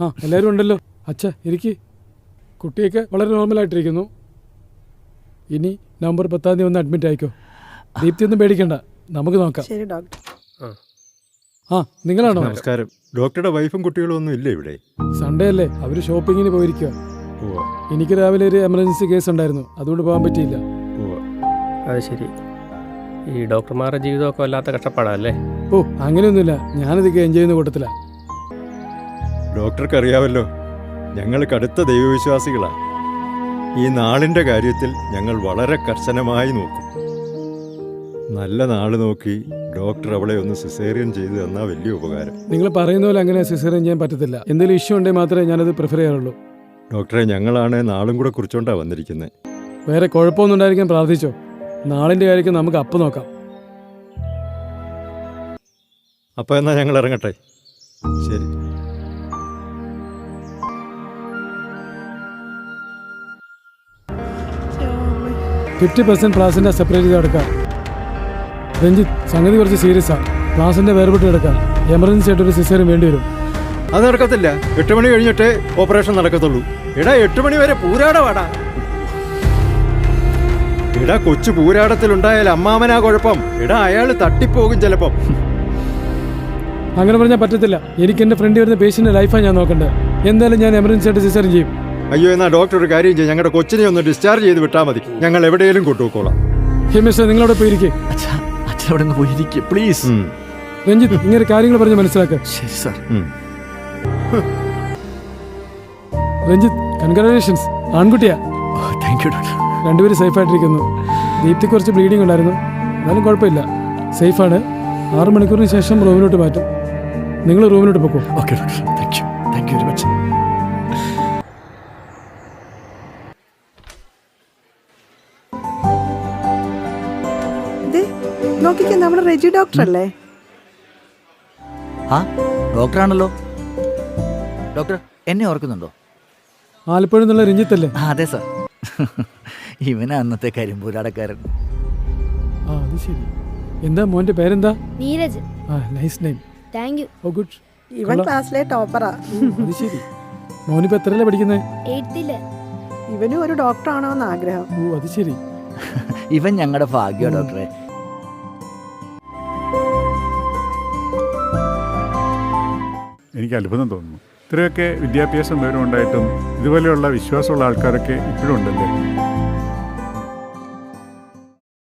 ആ എല്ലാവരും ഉണ്ടല്ലോ. അച്ഛാ ഇരിക്ക്. കുട്ടിയൊക്കെ വളരെ നോർമലായിട്ടിരിക്കുന്നു. ഇനി നവംബർ 10 വന്ന് അഡ്മിറ്റ് ആയിക്കോ. ദീപ്തി ഒന്നും പേടിക്കണ്ട, നമുക്ക് നോക്കാം. ശരി ഡോക്ടർ. ആ നിങ്ങളാണോ? നമസ്കാരം. ഡോക്ടറുടെ വൈഫും കുട്ടികളും ഒന്നും ഇല്ല ഇവിടെ? സൺഡേ അല്ലേ, അവര് ഷോപ്പിങ്ങിന് പോയിരിക്കുക. എനിക്ക് രാവിലെ ഒരു എമർജൻസി കേസ് ഉണ്ടായിരുന്നു, അതുകൊണ്ട് പോകാൻ പറ്റിയില്ല. അത് ശരി. ഈ ഡോക്ടർമാരുടെ ജീവിതമൊക്കെ വല്ലാത്ത കഷ്ടപ്പാടല്ലേ? ഓ അങ്ങനെയൊന്നുമില്ല, ഞാനിതൊക്കെ എൻജോയ് ചെയ്യുന്ന കൂട്ടത്തിലാ. ഡോക്ടർക്ക് അറിയാമല്ലോ, ഞങ്ങൾ കടുത്ത ദൈവവിശ്വാസികളാണ്. ഈ നാളിൻ്റെ കാര്യത്തിൽ ഞങ്ങൾ വളരെ കർശനമായി നോക്കും. നല്ല നാൾ നോക്കി ഡോക്ടർ അവളെ ഒന്ന് സിസേറിയൻ ചെയ്തു തന്നാൽ വലിയ ഉപകാരം. നിങ്ങൾ പറയുന്ന പോലെ അങ്ങനെ സിസേറിയൻ ചെയ്യാൻ പറ്റത്തില്ല. എന്തെങ്കിലും ഇഷ്യൂ ഉണ്ടെങ്കിൽ മാത്രമേ ഞാനത് പ്രിഫർ ചെയ്യാറുള്ളൂ. ഡോക്ടറെ, ഞങ്ങളാണ് നാളും കൂടെ കുറിച്ചോണ്ടാണ് വന്നിരിക്കുന്നത്. വേറെ കുഴപ്പമൊന്നും ഉണ്ടായിരിക്കാൻ പ്രാർത്ഥിച്ചോ. നാളിൻ്റെ കാര്യമൊക്കെ നമുക്ക് അപ്പം നോക്കാം. അപ്പോൾ എന്നാൽ ഞങ്ങൾ ഇറങ്ങട്ടെ. ശരി. പ്ലാസിന്റെ സെപ്പറേറ്റ് ചെയ്ത് എടുക്കാം. രഞ്ജിത്ത്, സംഗതി കുറച്ച് സീരിയസ് ആണ്. പ്ലാസിന്റെ വേർപെട്ട് എടുക്കാം. എമർജൻസി ആയിട്ട് ഒരു സിസേറിയൻ വേണ്ടി വരും. അത് നടക്കത്തില്ല. 8 മണി കഴിഞ്ഞിട്ടേ ഓപ്പറേഷൻ നടക്കത്തുള്ളൂ. എടാ 8 മണി വരെ പൂരാടവാടാ. എടാ കൊച്ചു പൂരാടത്തിലുണ്ടായാൽ അമ്മാമനാ കുഴപ്പം. എടാ അയാൾ തട്ടിപ്പോകും ചിലപ്പം. അങ്ങനെ പറഞ്ഞാൽ പറ്റത്തില്ല. എനിക്ക് എന്റെ ഫ്രണ്ട് വരുന്ന പേഷ്യന്റെ ലൈഫാണ് ഞാൻ നോക്കണ്ടത്. എന്തായാലും ഞാൻ എമർജൻസി ആയിട്ട് സിസേറിയൻ ചെയ്യും. അയ്യോ, എന്നാ ഡോക്ടർ ഒരു കാര്യം ചെയ്യും, ഞങ്ങളുടെ കൊച്ചിനെ ഒന്ന് ഡിസ്ചാർജ് ചെയ്ത് വിട്ടാൽ മതി. ഞങ്ങൾ എവിടെയെങ്കിലും കൊണ്ടുപോയിക്കോളാം. ഹിമേഷ്, നിങ്ങളവിടെ പോയിരിക്കേ. പ്ലീസ്. രഞ്ജിത്ത്, ഇങ്ങനെ കാര്യങ്ങൾ പറഞ്ഞ് മനസ്സിലാക്കുക. ശരി സാർ. രഞ്ജിത്ത്, കൺഗ്രാജുലേഷൻസ്, ആൺകുട്ടിയാ. Thank you doctor. രണ്ടുപേരും സേഫായിട്ടിരിക്കുന്നു. ദീപ്തി കുറച്ച് ബ്ലീഡിംഗ് ഉണ്ടായിരുന്നു, എന്നാലും കുഴപ്പമില്ല, സേഫാണ്. 6 മണിക്കൂറിന് ശേഷം റൂമിലോട്ട് മാറ്റും. നിങ്ങൾ റൂമിലോട്ട് പോക്കോ. Okay doctor, thank you very much. നോക്കിക്കേ, നമ്മുടെ റെജി ഡോക്ടർ അല്ലേ? ആ ഡോക്ടറാണല്ലോ. ഡോക്ടർ എന്നെ ഓർക്കുന്നുണ്ടോ? ആലപ്പുഴ നിന്നുള്ള രഞ്ജിത്തല്ലേ? അതെ സാർ. ഇവനാ അന്നത്തെ കരിമ്പൂരാടക്കാരൻ. ആ അത് ശരി. എന്താ മോന്റെ പേരെന്താ? നീരജ്. ആ nice name. Thank you. Oh good. ഇവൻ ക്ലാസ്സിലെ ടോപ്പറാ. അത് ശരി. മോനിപ്പോ എത്രയല്ലേ പഠിക്കുന്നത്? 8th. ഇവനും ഒരു ഡോക്ടർ ആണോന്ന് ആഗ്രഹം. ഓ അത് ശരി. ഇവൻ ഞങ്ങളുടെ ഭാഗ്യ ഡോക്ടറെ. എനിക്ക് അത്ഭുതം തോന്നുന്നു. ഇത്രയൊക്കെ വിദ്യാഭ്യാസം വിവരം ഉണ്ടായിട്ടും ഇതുപോലെയുള്ള വിശ്വാസമുള്ള ആൾക്കാരൊക്കെ ഇപ്പോഴും ഉണ്ടല്ലേ.